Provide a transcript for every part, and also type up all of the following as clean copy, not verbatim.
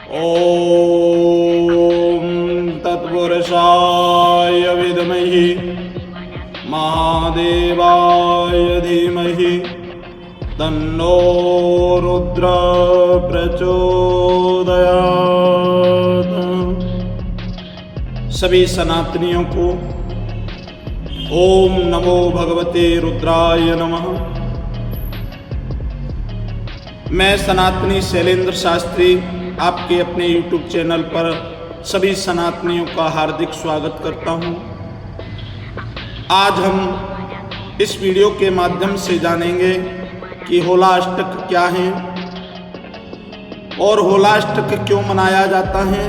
ॐ तत्पुरुषाय विद्महे महादेवाय धीमहि तन्नो रुद्र प्रचोदयात्। सभी सनातनियों को ओम नमो भगवते रुद्राय नमः। मैं सनातनी शैलेंद्र शास्त्री आपके अपने YouTube चैनल पर सभी सनातनियों का हार्दिक स्वागत करता हूं। आज हम इस वीडियो के माध्यम से जानेंगे कि होलाष्टक क्या है और होलाष्टक क्यों मनाया जाता है,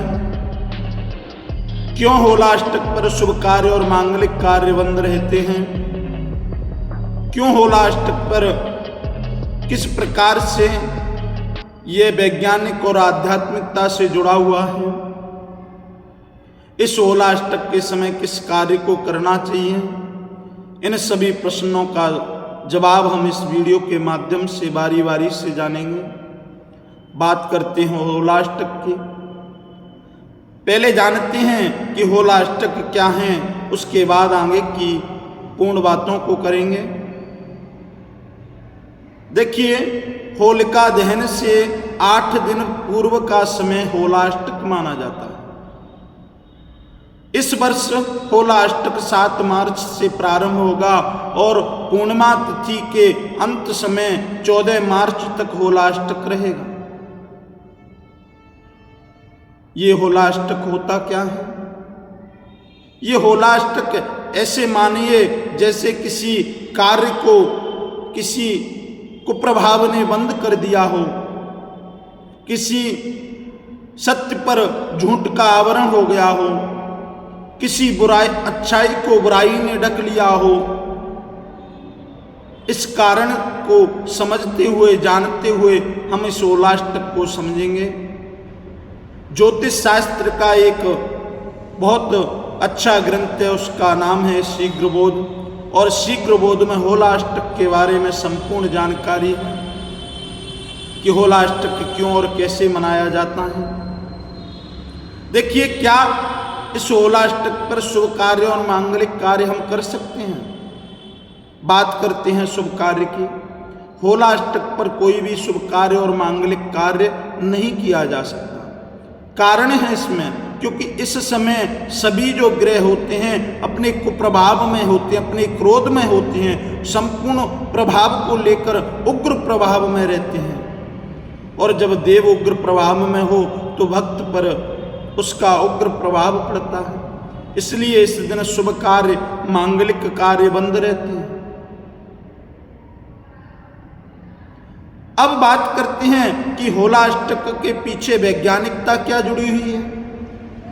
क्यों होलाष्टक पर शुभ कार्य और मांगलिक कार्य बंद रहते हैं, क्यों होलाष्टक पर किस प्रकार से ये वैज्ञानिक और आध्यात्मिकता से जुड़ा हुआ है, इस होलाष्टक के समय किस कार्य को करना चाहिए, इन सभी प्रश्नों का जवाब हम इस वीडियो के माध्यम से बारी बारी से जानेंगे। बात करते हैं होलाष्टक की। पहले जानते हैं कि होलाष्टक क्या है, उसके बाद आगे की पूर्ण बातों को करेंगे। देखिए, होलिका दहन से 8 दिन पूर्व का समय होलाष्टक माना जाता है। इस वर्ष होलाष्टक 7 मार्च से प्रारंभ होगा और पूर्णिमा तिथि के अंत समय 14 मार्च तक होलाष्टक रहेगा। ये होलाष्टक होता क्या है? ये होलाष्टक ऐसे मानिए जैसे किसी कार्य को किसी कुप्रभाव ने बंद कर दिया हो, किसी सत्य पर झूठ का आवरण हो गया हो, किसी बुराई अच्छाई को बुराई ने ढक लिया हो। इस कारण को समझते हुए जानते हुए हम इस होलाष्टक को समझेंगे। ज्योतिष शास्त्र का एक बहुत अच्छा ग्रंथ है, उसका नाम है शीघ्रबोध, और शीघ्रबोध में होलाष्टक के बारे में संपूर्ण जानकारी है कि होलाष्टक क्यों और कैसे मनाया जाता है। देखिए, क्या इस होलाष्टक पर शुभ कार्य और मांगलिक कार्य हम कर सकते हैं। बात करते हैं शुभ कार्य की। होलाष्टक पर कोई भी शुभ कार्य और मांगलिक कार्य नहीं किया जा सकता। कारण है इसमें, क्योंकि इस समय सभी जो ग्रह होते हैं अपने कुप्रभाव में होते हैं, अपने क्रोध में होते हैं, संपूर्ण प्रभाव को लेकर उग्र प्रभाव में रहते हैं। और जब देव उग्र प्रभाव में हो तो भक्त पर उसका उग्र प्रभाव पड़ता है। इसलिए इस दिन शुभ कार्य मांगलिक कार्य बंद रहते हैं। अब बात करते हैं कि होलाष्टक के पीछे वैज्ञानिकता क्या जुड़ी हुई है।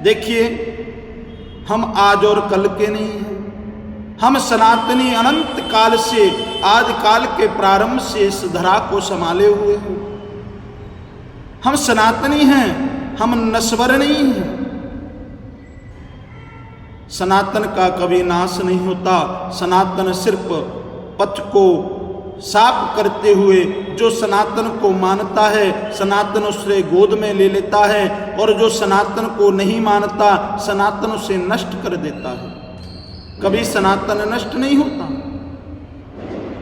देखिए, हम आज और कल के नहीं हैं, हम सनातनी अनंत काल से, आदि काल के प्रारंभ से इस धरा को संभाले हुए हैं। हम सनातनी हैं, हम नश्वर नहीं हैं। सनातन का कभी नाश नहीं होता। सनातन सिर्फ पथ को साफ करते हुए जो सनातन को मानता है, सनातन उसे गोद में ले लेता है, और जो सनातन को नहीं मानता, सनातन उसे नष्ट कर देता है। कभी सनातन नष्ट नहीं होता।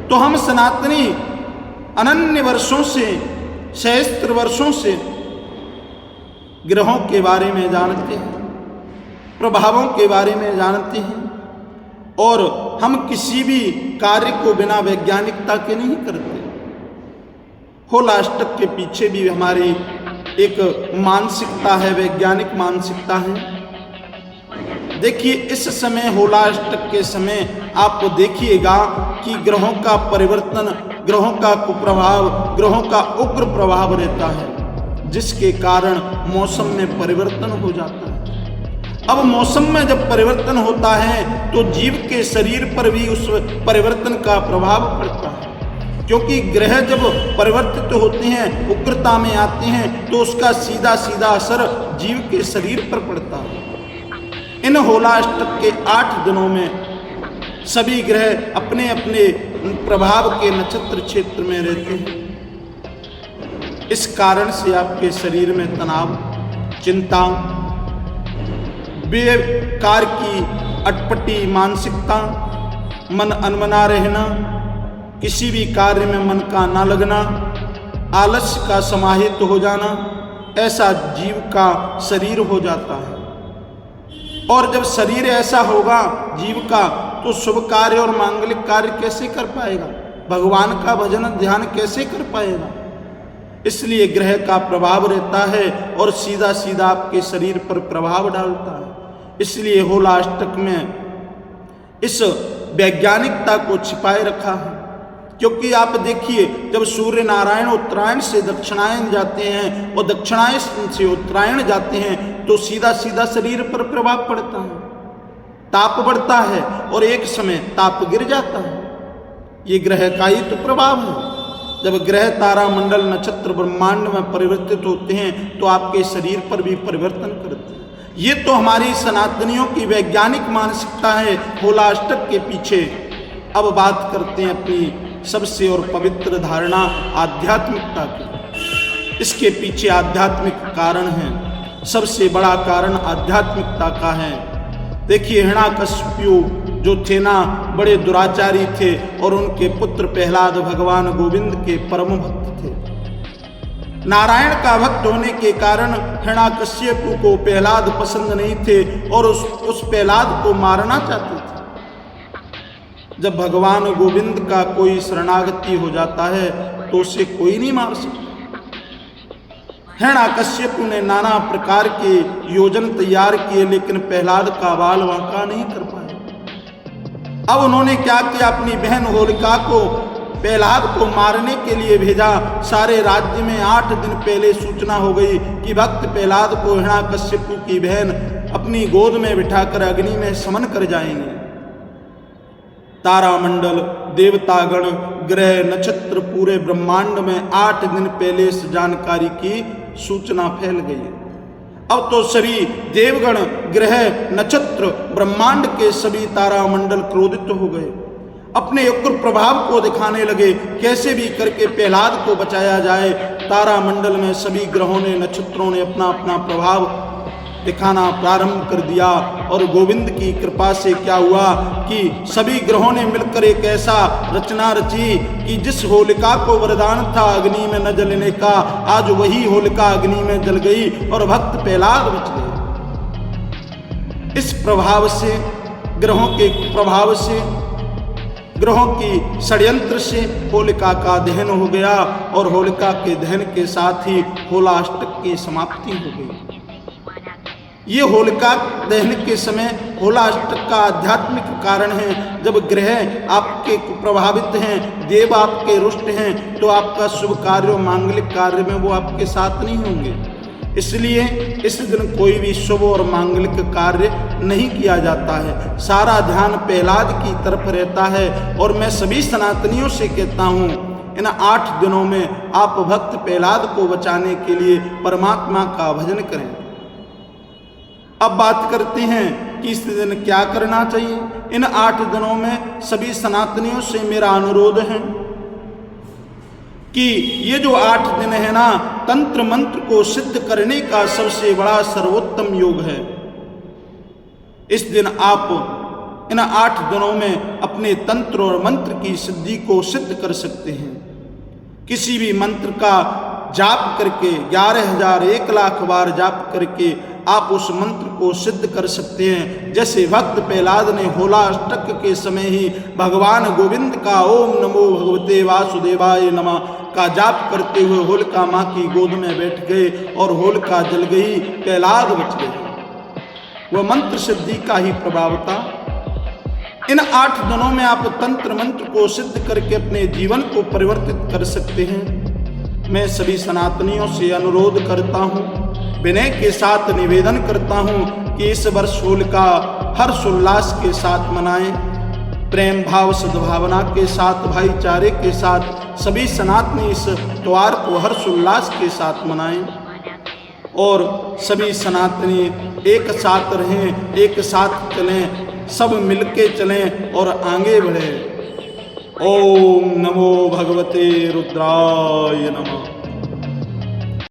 तो हम सनातनी अनन्य वर्षों से, सहस्त्र वर्षों से ग्रहों के बारे में जानते हैं, प्रभावों के बारे में जानते हैं, और हम किसी भी कार्य को बिना वैज्ञानिकता के नहीं करते। होलाष्टक के पीछे भी हमारी एक मानसिकता है, वैज्ञानिक मानसिकता है। देखिए, इस समय होलाष्टक के समय आप देखिएगा कि ग्रहों का परिवर्तन, ग्रहों का कुप्रभाव, ग्रहों का उग्र प्रभाव रहता है, जिसके कारण मौसम में परिवर्तन हो जाता है। अब मौसम में जब परिवर्तन होता है तो जीव के शरीर पर भी उस परिवर्तन का प्रभाव पड़ता है, क्योंकि ग्रह जब परिवर्तित होते हैं, उग्रता में आते हैं, तो उसका सीधा सीधा असर जीव के शरीर पर पड़ता है। इन होलाष्टक के 8 दिनों में सभी ग्रह अपने अपने प्रभाव के नक्षत्र क्षेत्र में रहते हैं। इस कारण से आपके शरीर में तनाव, चिंता, बेकार की अटपटी मानसिकता, मन अनमना रहना, किसी भी कार्य में मन का ना लगना, आलस्य का समाहित हो जाना, ऐसा जीव का शरीर हो जाता है। और जब शरीर ऐसा होगा जीव का, तो शुभ कार्य और मांगलिक कार्य कैसे कर पाएगा, भगवान का भजन ध्यान कैसे कर पाएगा। इसलिए ग्रह का प्रभाव रहता है और सीधा सीधा आपके शरीर पर प्रभाव डालता है। इसलिए होलाष्टक में इस वैज्ञानिकता को छिपाए रखा है। क्योंकि आप देखिए, जब सूर्य नारायण उत्तरायण से दक्षिणायन जाते हैं और दक्षिणायन से उत्तरायण जाते हैं, तो सीधा सीधा शरीर पर प्रभाव पड़ता है, ताप बढ़ता है और एक समय ताप गिर जाता है। ये ग्रह का ही तो प्रभाव है। जब ग्रह, तारा मंडल, नक्षत्र ब्रह्मांड में परिवर्तित होते हैं तो आपके शरीर पर भी परिवर्तन करते हैं। ये तो हमारी सनातनियों की वैज्ञानिक मानसिकता है होलाष्टक के पीछे। अब बात करते हैं अपनी सबसे और पवित्र धारणा आध्यात्मिकता की। इसके पीछे आध्यात्मिक कारण है। सबसे बड़ा कारण आध्यात्मिकता का है। देखिए, हिरण्यकशिपु जो थे ना, बड़े दुराचारी थे और उनके पुत्र प्रहलाद भगवान गोविंद के परम भक्त थे। नारायण का भक्त होने के कारण हिरण्यकशिपु को प्रहलाद पसंद नहीं थे और उस प्रहलाद को मारना चाहते थे। जब भगवान गोविंद का कोई शरणागति हो जाता है तो उसे कोई नहीं मार सकता। हिरण्यकशिपु ने नाना प्रकार के योजन तैयार किए, लेकिन प्रहलाद का बाल वांका नहीं कर पाए। अब उन्होंने क्या किया, अपनी बहन होलिका को प्रहलाद को मारने के लिए भेजा। सारे राज्य में 8 दिन पहले सूचना हो गई कि भक्त प्रहलाद को हिरण्यकशिपु की बहन अपनी गोद में बिठाकर अग्नि में समन कर जाएंगे। तारामंडल, देवतागण, ग्रह, नक्षत्र, पूरे ब्रह्मांड में 8 दिन पहले इस जानकारी की सूचना फैल गई। अब तो सभी देवगण, ग्रह, नक्षत्र, ब्रह्मांड के सभी तारामंडल क्रोधित हो गए। अपने उग्र प्रभाव को दिखाने लगे, कैसे भी करके प्रहलाद को बचाया जाए। तारामंडल में सभी ग्रहों ने, नक्षत्रों ने अपना अपना प्रभाव दिखाना प्रारंभ कर दिया। और गोविंद की कृपा से क्या हुआ कि सभी ग्रहों ने मिलकर एक ऐसा रचना रची कि जिस होलिका को वरदान था अग्नि में न जलने का, आज वही होलिका अग्नि में जल गई और भक्त प्रहलाद बच गए। इस प्रभाव से, ग्रहों के प्रभाव से, ग्रहों की षड्यंत्र से होलिका का दहन हो गया और होलिका के दहन के साथ ही होलाष्टक की समाप्ति हो गई। ये होलिका दहन के समय होलाष्टक का आध्यात्मिक कारण है। जब ग्रह आपके प्रभावित हैं, देव आपके रुष्ट हैं, तो आपका शुभ कार्य और मांगलिक कार्य में वो आपके साथ नहीं होंगे। इसलिए इस दिन कोई भी शुभ और मांगलिक कार्य नहीं किया जाता है। सारा ध्यान प्रहलाद की तरफ रहता है। और मैं सभी सनातनियों से कहता हूँ, इन 8 दिनों में आप भक्त प्रहलाद को बचाने के लिए परमात्मा का भजन करें। अब बात करते हैं कि इस दिन क्या करना चाहिए। इन 8 दिनों में सभी सनातनियों से मेरा अनुरोध है कि ये जो 8 दिन है ना, तंत्र मंत्र को सिद्ध करने का सबसे बड़ा सर्वोत्तम योग है। इस दिन आप इन 8 दिनों में अपने तंत्र और मंत्र की सिद्धि को सिद्ध कर सकते हैं। किसी भी मंत्र का जाप करके 11,000 1 लाख बार जाप करके आप उस मंत्र को सिद्ध कर सकते हैं। जैसे भक्त प्रहलाद ने होलाष्टक के समय ही भगवान गोविंद का ओम नमो भगवते वासुदेवाय नमः का जाप करते हुए होलिका माँ की गोद में बैठ गए और होलिका जल गई, प्रहलाद बच गए। वह मंत्र सिद्धि का ही प्रभाव था। इन 8 दिनों में आप तंत्र मंत्र को सिद्ध करके अपने जीवन को परिवर्तित कर सकते हैं। मैं सभी सनातनियों से अनुरोध करता हूँ, विनय के साथ निवेदन करता हूँ कि इस वर्ष होलिका हर्षोल्लास के साथ मनाएं। प्रेम भाव सद्भावना के साथ, भाईचारे के साथ सभी सनातनी इस त्योहार को हर्षोल्लास के साथ मनाएं और सभी सनातनी एक साथ रहें, एक साथ चलें, सब मिलके चलें और आगे बढ़ें। ओम नमो भगवते रुद्राय नमः।